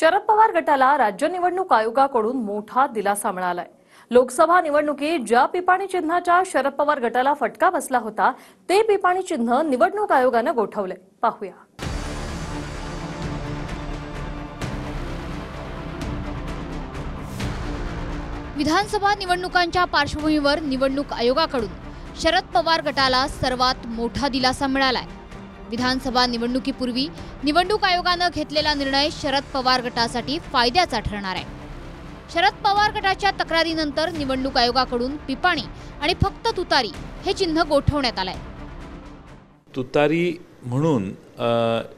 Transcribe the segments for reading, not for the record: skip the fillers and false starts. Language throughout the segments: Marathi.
शरद पवार गटाला राज्य निवडणूक आयोगाकडून मोठा दिलासा मिळालाय। लोकसभा निवडणुकीत ज्या पिपाणी चिन्हाच्या शरद पवार गटाला फटका बसला होता ते पिपाणी चिन्ह निवडणूक आयोगाने गोठवले। पाहूया। विधानसभा निवडणुकांच्या पार्श्वभूमीवर निवडणूक आयोगाकडून शरद पवार गटाला सर्वात मोठा दिलासा मिळालाय। विधानसभा निवडणुकीपूर्वी निवडणूक आयोगाने घेतलेला निर्णय शरद पवार गटासाठी फायद्याचा ठरणार आहे। शरद पवार गटाच्या तक्रारीनंतर निवडणूक आयोगाकडून पिपाणी आणि फक्त तुतारी हे चिन्ह गोठवण्यात आलंय। तुतारी म्हणून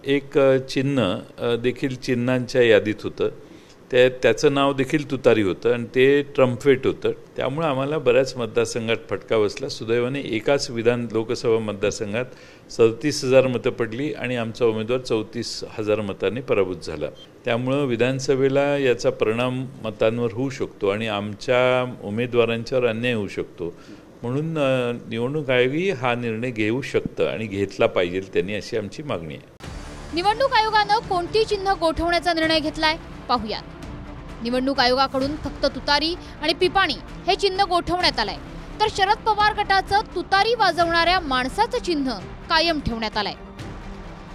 एक चिन्ह देखील चिन्हांच्या यादीत होतं, त्याचं नाव देखील तुतारी होतं आणि ते ट्रम्पेट होतं। त्यामुळे आम्हाला बऱ्याच मतदारसंघात फटका बसला। सुदैवाने एकाच लोकसभा मतदारसंघात 37,000 मतं पडली आणि आमचा उमेदवार 34,000 मतांनी पराभूत झाला। त्यामुळे विधानसभेला याचा परिणाम मतांवर होऊ शकतो आणि आमच्या उमेदवारांच्यावर अन्याय होऊ शकतो, म्हणून निवडणूक आयोगही हा निर्णय घेऊ शकतं आणि घेतला पाहिजे त्यांनी, अशी आमची मागणी आहे। निवडणूक आयोगाने कोणती चिन्ह गोठवण्याचा निर्णय घेतलाय पाहूयात। निवडणूक आयोगाकडून फक्त तुतारी आणि पिपाणी हे चिन्ह गोठवण्यात आलंय, तर शरद पवार गटाचं तुतारी वाजवणाऱ्या माणसाचं चिन्ह कायम ठेवण्यात आलंय।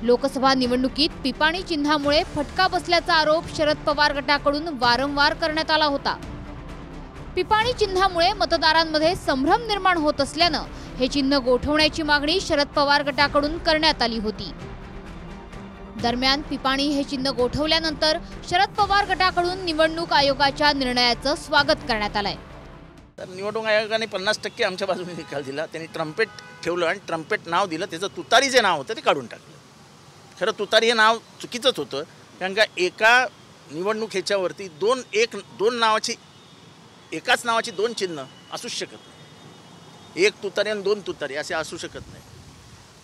लोकसभा निवडणुकीत पिपाणी चिन्हामुळे फटका बसल्याचा आरोप शरद पवार गटाकडून वारंवार करण्यात आला होता। पिपाणी चिन्हामुळे मतदारांमध्ये संभ्रम निर्माण होत असल्यानं हे चिन्ह गोठवण्याची मागणी शरद पवार गटाकडून करण्यात आली होती। दरम्यान पिपाणी हे चिन्ह गोठवल्यानंतर शरद पवार गटाकडून निवडणूक आयोगाच्या निर्णयाचं स्वागत करण्यात आलंय। निवडणूक आयोगाने 50% आमच्या बाजूने निकाल दिला। त्यांनी ट्रम्पेट ठेवलं आणि ट्रम्पेट नाव दिलं, त्याचं तुतारी जे नाव होतं ते काढून टाकलं। खरं तुतारी हे नाव चुकीचंच होतं, कारण का एका निवडणूक ह्याच्यावरती एकाच नावाची दोन चिन्ह असूच शकत नाही। एक तुतारी आणि दोन तुतारी असे असू शकत नाही।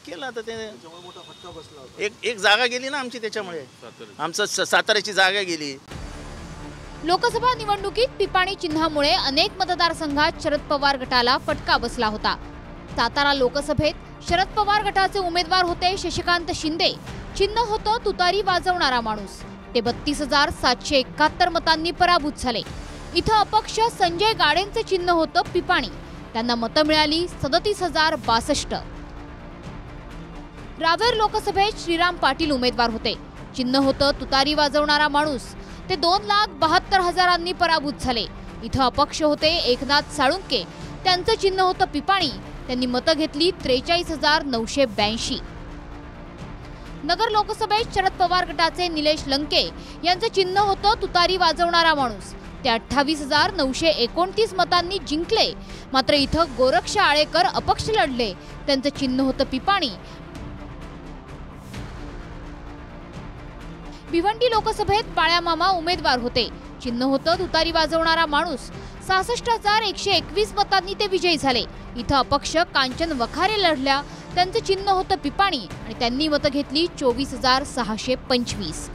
केलं तर ते मोठा फटका बसला। एक जागा गेली ना आमची, त्याच्यामुळे आमचं साताऱ्याची जागा गेली। लोकसभा निवडणुकीत पिपाणी चिन्हामुळे अनेक मतदारसंघात शरद पवार गटाला फटका बसला होता। सातारा लोकसभेत शरद पवार गटाचे उमेदवार होते शशिकांत शिंदे। चिन्ह होतं तुतारी वाजवणारा माणूस। ते 32,771 मतांनी पराभूत झाले। इथं अपक्ष संजय गाडेंचे चिन्ह होतं पिपाणी। त्यांना मतं मिळाली 37,062। रावेर लोकसभेत श्रीराम पाटील उमेदवार होते। चिन्ह होतं तुतारी वाजवणारा माणूस। ते 2,72,000 पराभूत झाले। इथं अपक्ष होते एकनाथ साळुंके। त्यांचं चिन्ह होतं पिपाणी। त्यांनी मतं घेतली 43,982। नगर लोकसभेत शरद पवार गटाचे निलेश लंके यांचं चिन्ह होतं तुतारी वाजवणारा माणूस। ते 28,929 मतांनी जिंकले। मात्र इथं गोरक्ष आळेकर अपक्ष लढले। त्यांचं चिन्ह होतं पिपाणी। भिवंडी लोकसभेत बाळ्यामामा उमेदवार होते। चिन्ह होतं तुतारी वाजवणारा माणूस। 66,121 मतांनी ते विजयी झाले। इथं अपक्ष कांचन वखारे लढल्या। त्यांचं चिन्ह होतं पिपाणी आणि त्यांनी मतं घेतली 24,625।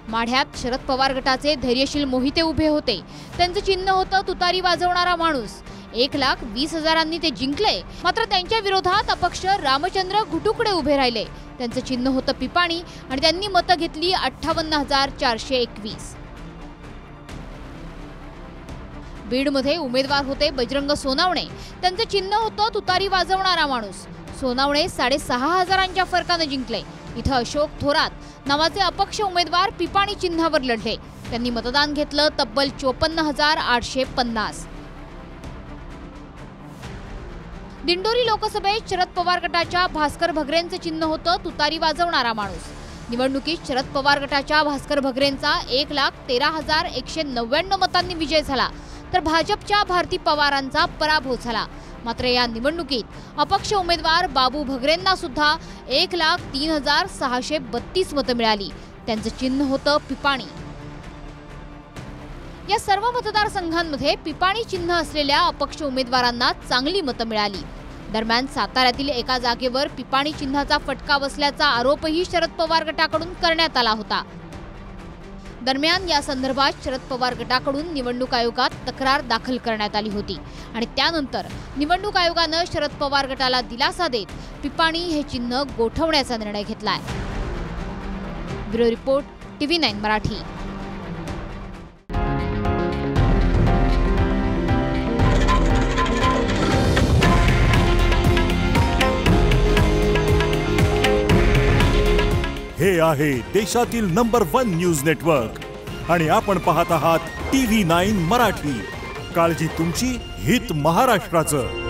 माढ्यात शरद पवार गटाचे धैर्यशील मोहिते उभे होते। त्यांचं चिन्ह होतं तुतारी वाजवणारा माणूस। 1,20,000 ते जिंकले। मात्र त्यांच्या विरोधात अपक्ष रामचंद्र घुटुकडे उभे राहिले। त्यांचं चिन्ह होतं पिपाणी आणि त्यांनी मतं घेतली 58,421। बीडमध्ये उमेदवार होते बजरंग सोनावणे। त्यांचं चिन्ह होतं तुतारी वाजवणारा माणूस। सोनावणे 6,500 फरकाने जिंकले। इथं अशोक थोरात नावाचे अपक्ष उमेदवार पिपाणी चिन्हावर लढले। त्यांनी मतदान घेतलं तब्बल 54,850। दिंडोरी लोकसभेत शरद पवार गटाच्या भास्कर भगरेंचं चिन्ह होतं तुतारी वाजवणारा माणूस। निवडणुकीत शरद पवार गटाच्या भास्कर भगरेंचा 1,13,199 मतांनी विजय झाला, तर भाजपच्या भारती पवारांचा पराभव झाला। मात्र या निवडणुकीत अपक्ष उमेदवार बाबू भगरेंना सुद्धा 1,03,632 मतं मिळाली। त्यांचं चिन्ह होतं पिपाणी। या सर्व मतदारसंघांमध्ये पिपाणी चिन्ह असलेल्या अपक्ष उमेदवारांना चांगली मतं मिळाली। दरम्यान साताऱ्यातील एका जागेवर पिपाणी चिन्हाचा फटका बसल्याचा आरोपही शरद पवार गटाकडून करण्यात आला होता। दरम्यान या संदर्भात शरद पवार गटाकडून निवडणूक आयोगात तक्रार दाखल करण्यात आली होती आणि त्यानंतर निवडणूक आयोगाने शरद पवार गटाला दिलासा देत पिपाणी हे चिन्ह गोठवण्याचा निर्णय घेतलाय। Bureau report, TV9 Marathi. हे आहे देशातील नंबर 1 न्यूज नेटवर्क आणि आपण पाहत आहात TV9 मराठी. काळजी तुमची, हित महाराष्ट्राचं.